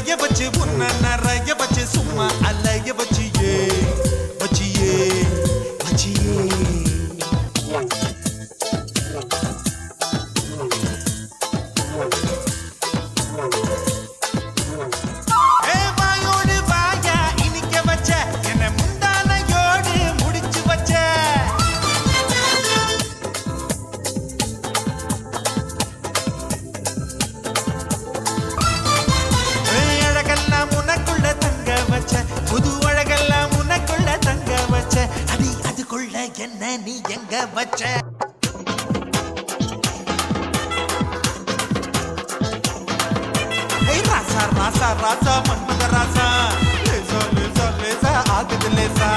கைய வச்சு உன்ன நிறைய வச்சு சும்மா அலைய வச்சியே வச்சியே வச்சியே என்ன நீ எங்க வச்ச ராசா ராசா ராசா மன்மத ராசா லேசா லேசா லேசா ஆகுது லேசா